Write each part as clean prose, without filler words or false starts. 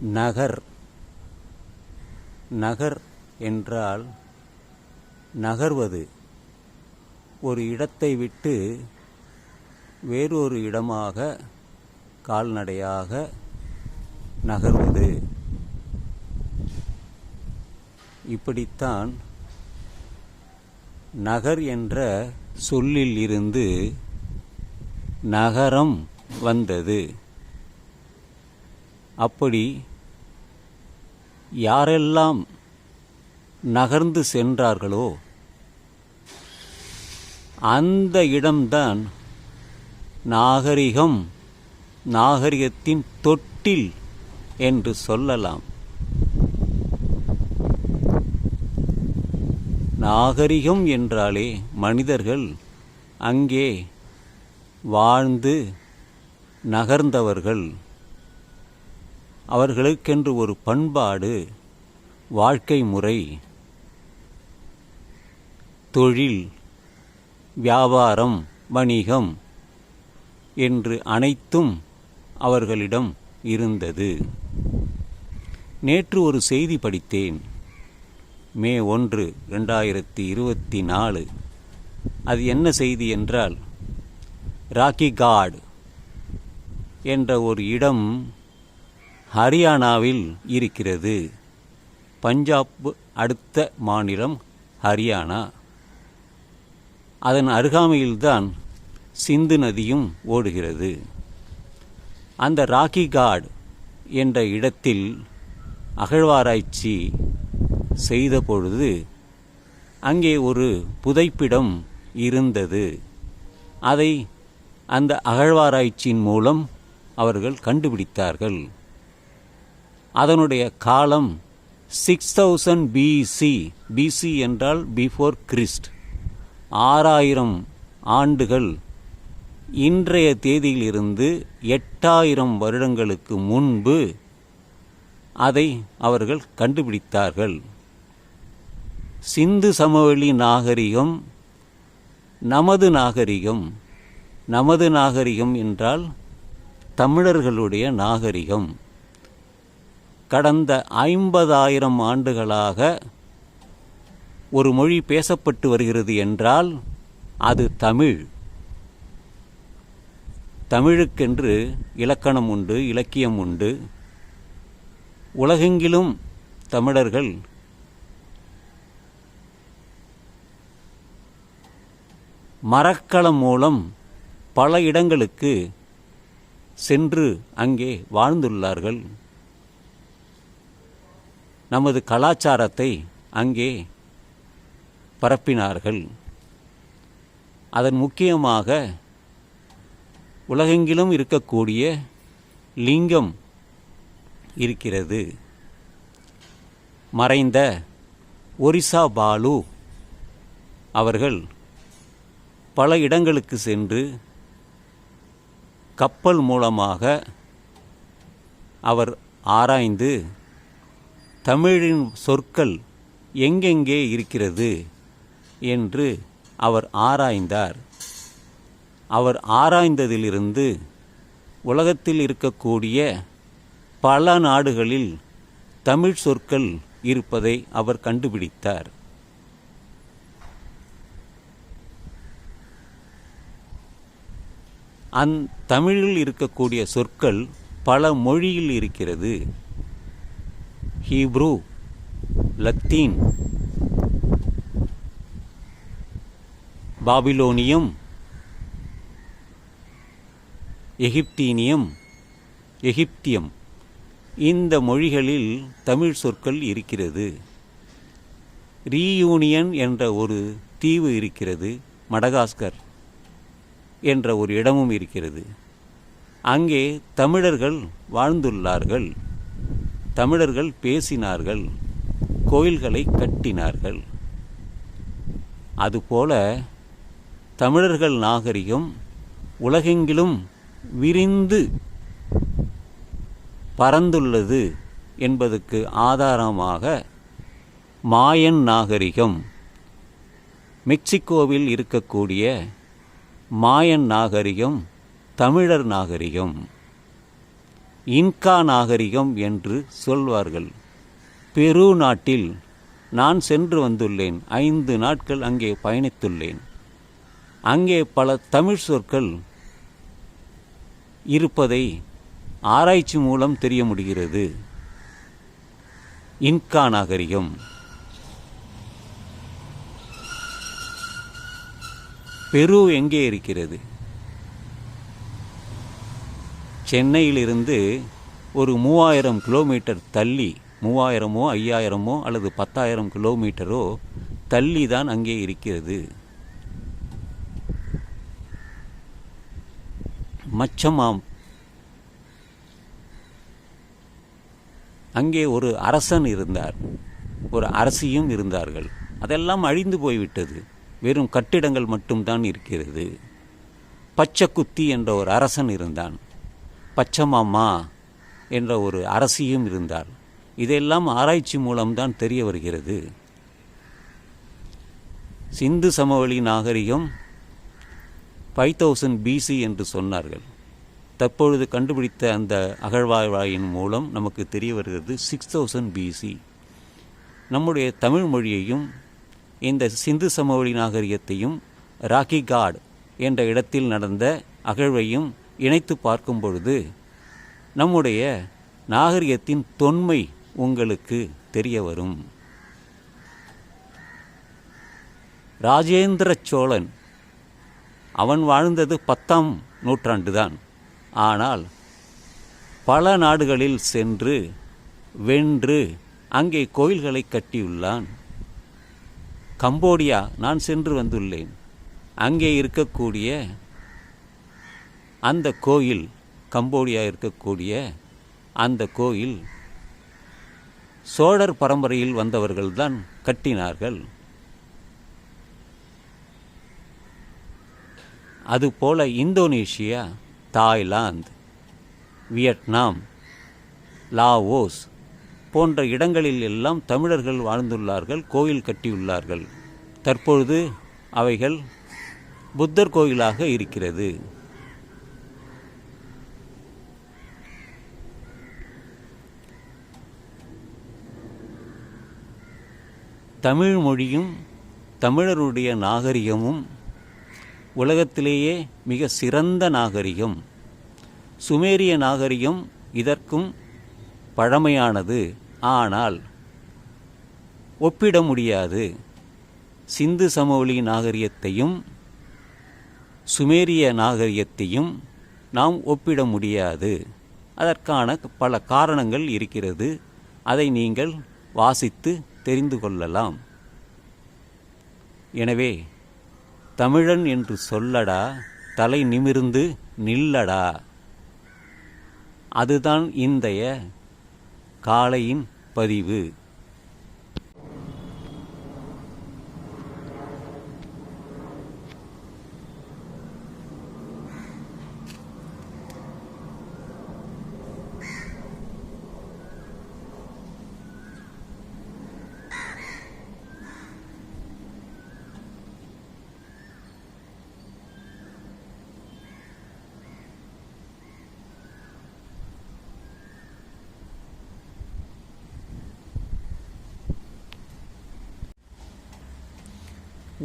நகர். நகர் என்றால் நகர்வது, ஒரு இடத்தை விட்டு வேறொரு இடமாக கால்நடையாக நகர்வது. இப்படித்தான் நகர் என்ற சொல்லில் இருந்து நகரம் வந்தது. அப்படி யாரெல்லாம் நகர்ந்து சென்றார்களோ அந்த இடம்தான் நாகரிகம், நாகரிகத்தின் தொட்டில் என்று சொல்லலாம். நாகரிகம் என்றாலே மனிதர்கள் அங்கே வாழ்ந்து நகர்ந்தவர்கள். அவர்களுக்கென்று ஒரு பண்பாடு, வாழ்க்கை முறை, தொழில், வியாபாரம், வணிகம் என்று அனைத்தும் அவர்களிடம் இருந்தது. நேற்று ஒரு செய்தி படித்தேன். மே 1, 2024. அது என்ன செய்தி என்றால், ராக்கிகாட் என்ற ஒரு இடம் ஹரியானாவில் இருக்கிறது. பஞ்சாப் அடுத்த மாநிலம் ஹரியானா. அதன் அருகாமையில்தான் சிந்து நதியும் ஓடுகிறது. அந்த ராக்கிகாட் என்ற இடத்தில் அகழ்வாராய்ச்சி செய்த பொழுது அங்கே ஒரு புதைப்பிடம் இருந்தது. அதை அந்த அகழ்வாராய்ச்சியின் மூலம் அவர்கள் கண்டுபிடித்தார்கள். அதனுடைய காலம் 6000 BC. BC என்றால் பிஃபோர் கிறிஸ்ட். 6000 ஆண்டுகள். இன்றைய தேதியிலிருந்து 8000 வருடங்களுக்கு முன்பு அதை அவர்கள் கண்டுபிடித்தார்கள். சிந்து சமவெளி நாகரிகம் நமது நாகரிகம். நமது நாகரிகம் என்றால் தமிழர்களுடைய நாகரிகம். கடந்த 50,000 ஆண்டுகளாக ஒரு மொழி பேசப்பட்டு வருகிறது என்றால் அது தமிழ். தமிழுக்கென்று இலக்கணம் உண்டு, இலக்கியம் உண்டு. உலகெங்கிலும் தமிழர்கள் மரக்கலம் மூலம் பல இடங்களுக்கு சென்று அங்கே வாழ்ந்துள்ளார்கள். நமது கலாச்சாரத்தை அங்கே பரப்பினார்கள். அதன் முக்கியமாக உலகெங்கிலும் இருக்கக்கூடிய லிங்கம் இருக்கிறது. மறைந்த ஒரிசா பாலு அவர்கள் பல இடங்களுக்கு சென்று கப்பல் மூலமாக அவர் ஆராய்ந்து தமிழின் சொற்கள் எங்கெங்கே இருக்கிறது என்று அவர் ஆராய்ந்தார். அவர் ஆராய்ந்ததிலிருந்து உலகத்தில் இருக்கக்கூடிய பல நாடுகளில் தமிழ் சொற்கள் இருப்பதை அவர் கண்டுபிடித்தார். தமிழில் இருக்கக்கூடிய சொற்கள் பல மொழியில் இருக்கிறது. ஹீப்ரு, லத்தீன், பாபிலோனியம், எகிப்தீனியம், எகிப்தியம், இந்த மொழிகளில் தமிழ் சொற்கள் இருக்கிறது. ரீயூனியன் என்ற ஒரு தீவு இருக்கிறது. மடகாஸ்கர் என்ற ஒரு இடமும் இருக்கிறது. அங்கே தமிழர்கள் வாழ்ந்துள்ளார்கள். தமிழர்கள் பேசினார்கள், கோயில்களை கட்டினார்கள். அதுபோல தமிழர்கள் நாகரிகம் உலகெங்கிலும் விரிந்து பரந்துள்ளது என்பதற்கு ஆதாரமாக மாயன் நாகரிகம், மெக்சிகோவில் இருக்கக்கூடிய மாயன் நாகரிகம் தமிழர் நாகரிகம். இன்கா நாகரிகம் என்று சொல்வார்கள். பெரு நாட்டில் நான் சென்று வந்துள்ளேன். 5 நாட்கள் அங்கே பயணித்துள்ளேன். அங்கே பல தமிழ் சொற்கள் இருப்பதை ஆராய்ச்சி மூலம் தெரிய முடிகிறது. இன்கா நாகரிகம். பெரு எங்கே இருக்கிறது? சென்னையிலிருந்து ஒரு 3000 கிலோமீட்டர் தள்ளி, 3000மோ 5000மோ அல்லது 10,000 கிலோமீட்டரோ தள்ளி தான் அங்கே இருக்கிறது. மச்சமாம். அங்கே ஒரு அரசன் இருந்தார், ஒரு அரசியும் இருந்தார்கள். அதெல்லாம் அழிந்து போய்விட்டது. வெறும் கட்டிடங்கள் மட்டும்தான் இருக்கிறது. பச்சைக்குத்தி என்ற ஒரு அரசன் இருந்தான். பச்சமாமா என்ற ஒரு அரசியும் இருந்தார். இதெல்லாம் ஆராய்ச்சி மூலம்தான் தெரிய வருகிறது. சிந்து சமவெளி நாகரிகம் 5000 BC என்று சொன்னார்கள். தற்பொழுது கண்டுபிடித்த அந்த அகழ்வாய்வின் மூலம் நமக்கு தெரிய வருகிறது 6000 BC. நம்முடைய தமிழ் மொழியையும் இந்த சிந்து சமவெளி நாகரிகத்தையும் ராக்கி காட் என்ற இடத்தில் நடந்த அகழ்வையும் இணைத்து பார்க்கும் பொழுது நம்முடைய நாகரிகத்தின் தொன்மை உங்களுக்கு தெரிய வரும். ராஜேந்திர சோழன் அவன் வாழ்ந்தது 10ஆம் நூற்றாண்டுதான். ஆனால் பல நாடுகளில் சென்று வென்று அங்கே கோயில்களை கட்டியுள்ளான். கம்போடியா நான் சென்று வந்துள்ளேன். அங்கே இருக்கக்கூடிய அந்த கோயில், கம்போடியா இருக்கக்கூடிய அந்த கோயில் சோழர் பரம்பரையில் வந்தவர்கள்தான் கட்டினார்கள். அதுபோல இந்தோனேஷியா, தாய்லாந்து, வியட்நாம், லாவோஸ் போன்ற இடங்களில் எல்லாம் தமிழர்கள் வாழ்ந்துள்ளார்கள், கோயில் கட்டியுள்ளார்கள். தற்பொழுது அவைகள் புத்தர் கோயிலாக இருக்கிறது. தமிழ் மொழியும் தமிழருடைய நாகரிகமும் உலகத்திலேயே மிக சிறந்த நாகரிகம். சுமேரிய நாகரிகம் இதற்கும் பழமையானது. ஆனால் ஒப்பிட முடியாது. சிந்து சமவெளி நாகரிகத்தையும் சுமேரிய நாகரிகத்தையும் நாம் ஒப்பிட முடியாது. அதற்கான பல காரணங்கள் இருக்கிறது. அதை நீங்கள் வாசித்து தெரிந்து கொள்ளலாம். எனவே தமிழன் என்று சொல்லடா, தலை நிமிர்ந்து நில்லடா. அதுதான் இன்றைய காலையின் பதிவு.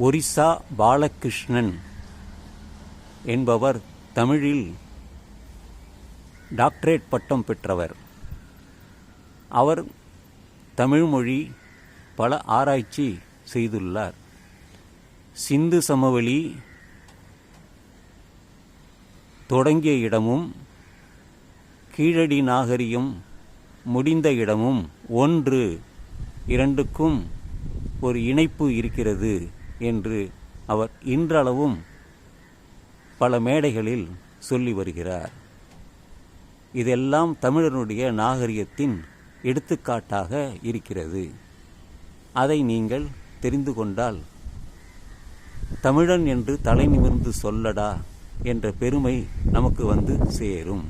ஒரிசா பாலகிருஷ்ணன் என்பவர் தமிழில் டாக்டரேட் பட்டம் பெற்றவர். அவர் தமிழ்மொழி பல ஆராய்ச்சி செய்துள்ளார். சிந்து சமவெளி தொடங்கிய இடமும் கீழடி நாகரிகம் முடிந்த இடமும் ஒன்று, இரண்டுக்கும் ஒரு இணைப்பு இருக்கிறது என்று அவர் இன்றளவும் பல மேடைகளில் சொல்லி வருகிறார். இதெல்லாம் தமிழனுடைய நாகரிகத்தின் எடுத்துக்காட்டாக இருக்கிறது. அதை நீங்கள் தெரிந்து கொண்டால் தமிழன் என்று தலை நிமிர்ந்து சொல்லடா என்ற பெருமை நமக்கு வந்து சேரும்.